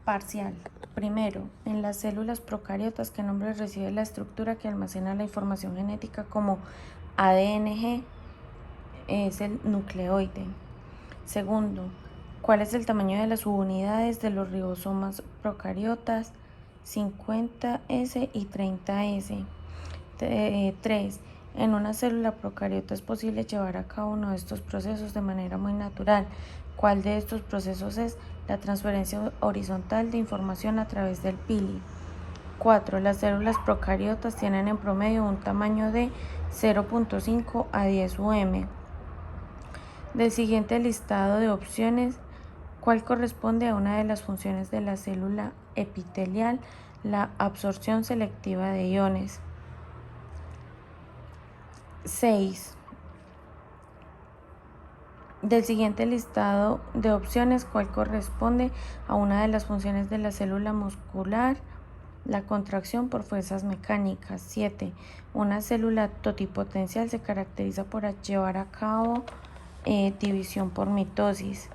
Parcial. Primero, en las células procariotas, ¿qué nombre recibe la estructura que almacena la información genética como ADN-G? Es el nucleoide. Segundo, ¿cuál es el tamaño de las subunidades de los ribosomas procariotas? 50S y 30S. 3. En una célula procariota es posible llevar a cabo uno de estos procesos de manera muy natural. ¿Cuál de estos procesos es? La transferencia horizontal de información a través del pili. 4. Las células procariotas tienen en promedio un tamaño de 0.5 a 10 UM. Del siguiente listado de opciones, ¿cuál corresponde a una de las funciones de la célula epitelial? La absorción selectiva de iones. 6. Del siguiente listado de opciones, ¿cuál corresponde a una de las funciones de la célula muscular? La contracción por fuerzas mecánicas. 7. Una célula totipotencial se caracteriza por llevar a cabo división por mitosis.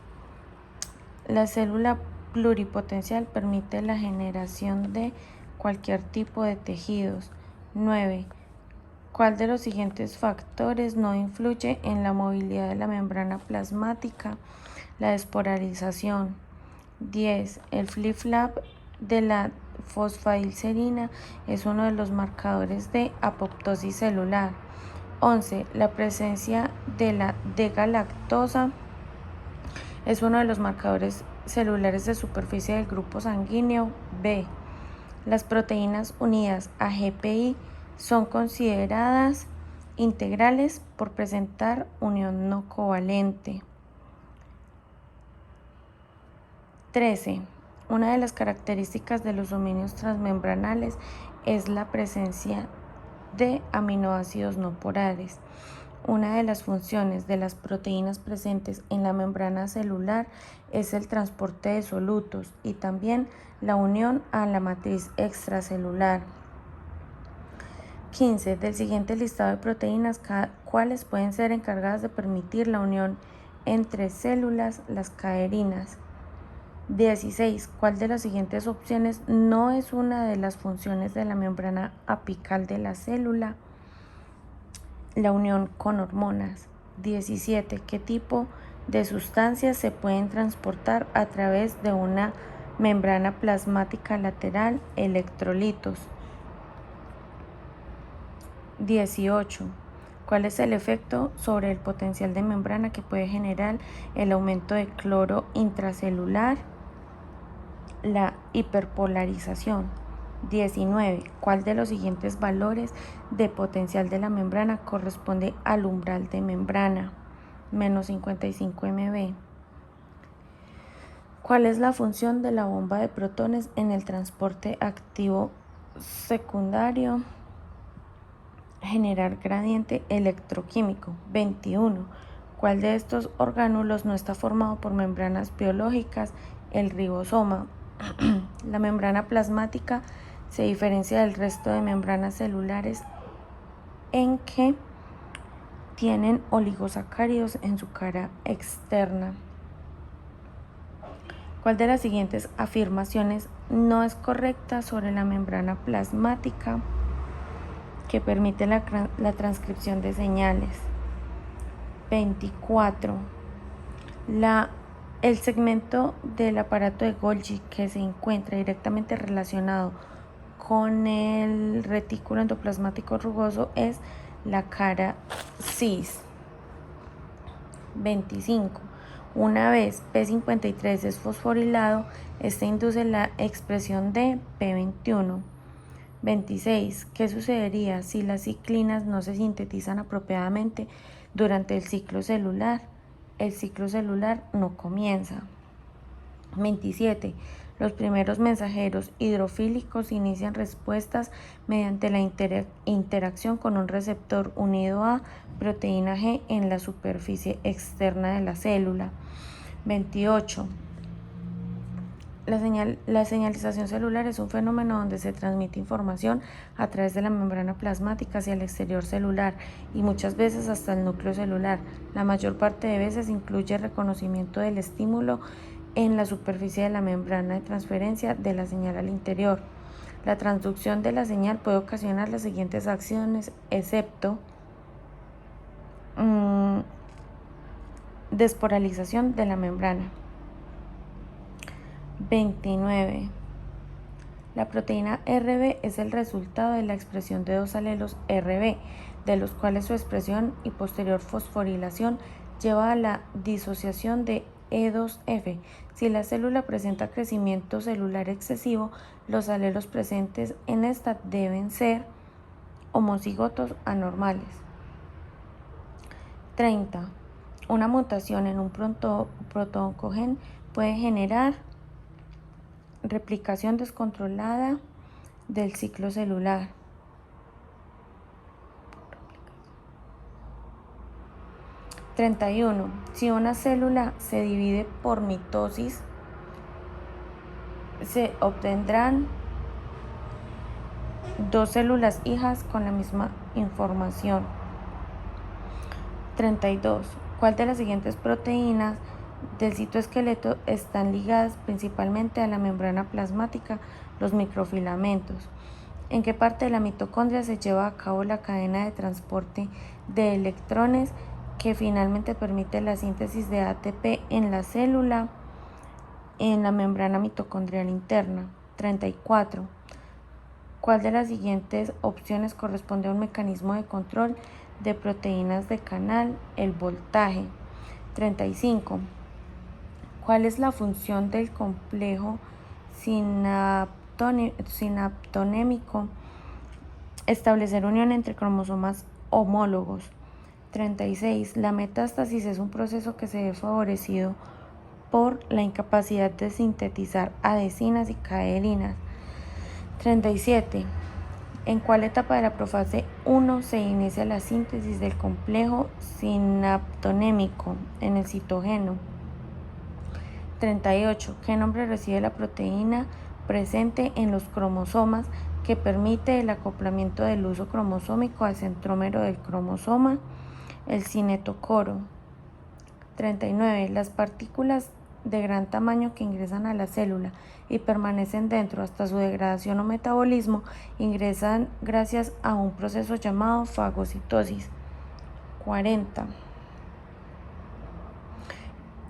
La célula pluripotencial permite la generación de cualquier tipo de tejidos. 9. ¿Cuál de los siguientes factores no influye en la movilidad de la membrana plasmática? La despolarización. 10. El flip-flap de la fosfadilcerina es uno de los marcadores de apoptosis celular. 11. La presencia de la D-galactosa es uno de los marcadores celulares de superficie del grupo sanguíneo B. Las proteínas unidas a GPI son consideradas integrales por presentar unión no covalente. 13. Una de las características de los dominios transmembranales es la presencia de aminoácidos no polares. Una de las funciones de las proteínas presentes en la membrana celular es el transporte de solutos y también la unión a la matriz extracelular. 15. Del siguiente listado de proteínas, ¿cuáles pueden ser encargadas de permitir la unión entre células? Las caderinas. 16. ¿Cuál de las siguientes opciones no es una de las funciones de la membrana apical de la célula? La unión con hormonas. 17. ¿Qué tipo de sustancias se pueden transportar a través de una membrana plasmática lateral? Electrolitos. 18. ¿Cuál es el efecto sobre el potencial de membrana que puede generar el aumento de cloro intracelular? La hiperpolarización. 19. ¿Cuál de los siguientes valores de potencial de la membrana corresponde al umbral de membrana? Menos 55 MB. ¿Cuál es la función de la bomba de protones en el transporte activo secundario? Generar gradiente electroquímico. 21. ¿Cuál de estos orgánulos no está formado por membranas biológicas? El ribosoma. La membrana plasmática se diferencia del resto de membranas celulares en que tienen oligosacáridos en su cara externa. ¿Cuál de las siguientes afirmaciones no es correcta sobre la membrana plasmática que permite la transcripción de señales? 24. El segmento del aparato de Golgi que se encuentra directamente relacionado con el retículo endoplasmático rugoso es la cara cis. 25. Una vez P53 es fosforilado, este induce la expresión de P21. 26. ¿Qué sucedería si las ciclinas no se sintetizan apropiadamente durante el ciclo celular? El ciclo celular no comienza. 27. Los primeros mensajeros hidrofílicos inician respuestas mediante la interacción con un receptor unido a proteína G en la superficie externa de la célula. 28. La señalización celular es un fenómeno donde se transmite información a través de la membrana plasmática hacia el exterior celular y muchas veces hasta el núcleo celular. La mayor parte de veces incluye reconocimiento del estímulo en la superficie de la membrana de transferencia de la señal al interior. La transducción de la señal puede ocasionar las siguientes acciones, excepto desporalización de la membrana. 29. La proteína Rb es el resultado de la expresión de dos alelos Rb, de los cuales su expresión y posterior fosforilación lleva a la disociación de E2F. Si la célula presenta crecimiento celular excesivo, los alelos presentes en esta deben ser homocigotos anormales. 30. Una mutación en un protooncogen puede generar replicación descontrolada del ciclo celular. 31. Si una célula se divide por mitosis, se obtendrán dos células hijas con la misma información. 32. ¿Cuál de las siguientes proteínas del citoesqueleto están ligadas principalmente a la membrana plasmática, los microfilamentos? ¿En qué parte de la mitocondria se lleva a cabo la cadena de transporte de electrones que finalmente permite la síntesis de ATP en la célula? En la membrana mitocondrial interna. 34. ¿Cuál de las siguientes opciones corresponde a un mecanismo de control de proteínas de canal? El voltaje. 35. ¿Cuál es la función del complejo sinaptonémico? Establecer unión entre cromosomas homólogos. 36. La metástasis es un proceso que se ve favorecido por la incapacidad de sintetizar adesinas y cadenas. 37. ¿En cuál etapa de la profase 1 se inicia la síntesis del complejo sinaptonémico? En el citogeno. 38. ¿Qué nombre recibe la proteína presente en los cromosomas que permite el acoplamiento del uso cromosómico al centrómero del cromosoma? El cinetocoro. 39. Las partículas de gran tamaño que ingresan a la célula y permanecen dentro hasta su degradación o metabolismo ingresan gracias a un proceso llamado fagocitosis. 40.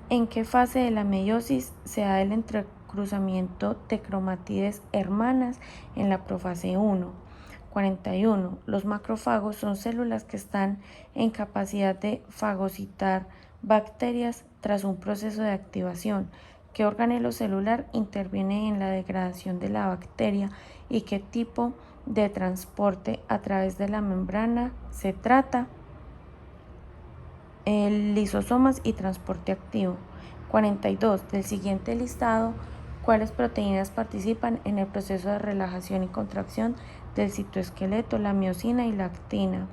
¿En qué fase de la meiosis se da el entrecruzamiento de cromátides hermanas? En la profase 1. 41. Los macrófagos son células que están en capacidad de fagocitar bacterias tras un proceso de activación. ¿Qué organelo celular interviene en la degradación de la bacteria y qué tipo de transporte a través de la membrana se trata? Lisosomas y transporte activo. 42. Del siguiente listado, ¿cuáles proteínas participan en el proceso de relajación y contracción del citoesqueleto? La miosina y la actina.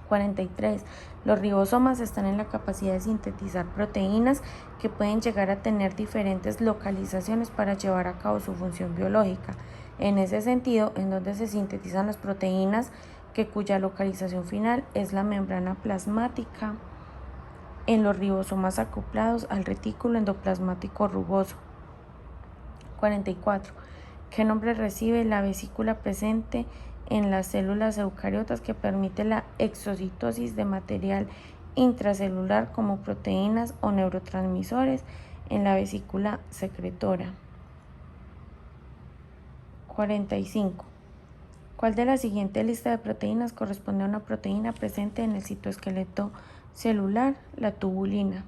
43. Los ribosomas están en la capacidad de sintetizar proteínas que pueden llegar a tener diferentes localizaciones para llevar a cabo su función biológica. En ese sentido, en donde se sintetizan las proteínas cuya localización final es la membrana plasmática, en los ribosomas acoplados al retículo endoplasmático rugoso. 44. ¿Qué nombre recibe la vesícula presente en las células eucariotas que permite la exocitosis de material intracelular como proteínas o neurotransmisores en la vesícula secretora? 45. ¿Cuál de la siguiente lista de proteínas corresponde a una proteína presente en el citoesqueleto celular? La tubulina.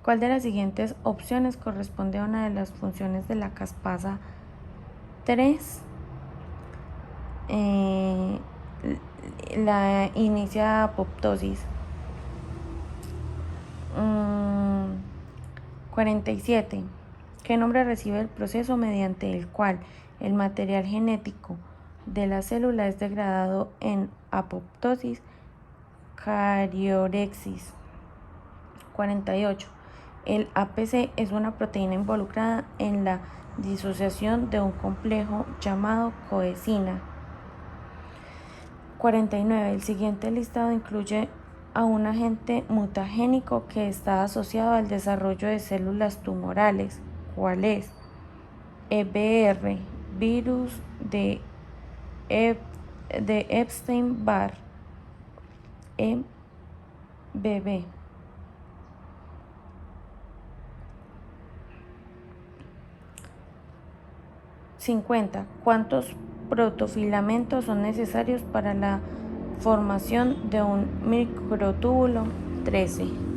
¿Cuál de las siguientes opciones corresponde a una de las funciones de la caspasa 3? La inicia apoptosis. 47. ¿Qué nombre recibe el proceso mediante el cual el material genético de la célula es degradado en apoptosis? Cariorexis. 48. El APC es una proteína involucrada en la disociación de un complejo llamado coenzima. 49. El siguiente listado incluye a un agente mutagénico que está asociado al desarrollo de células tumorales. ¿Cuál es? EBR, virus de Epstein-Barr, EBV. 50. ¿Cuántos protofilamentos son necesarios para la formación de un microtúbulo? 13.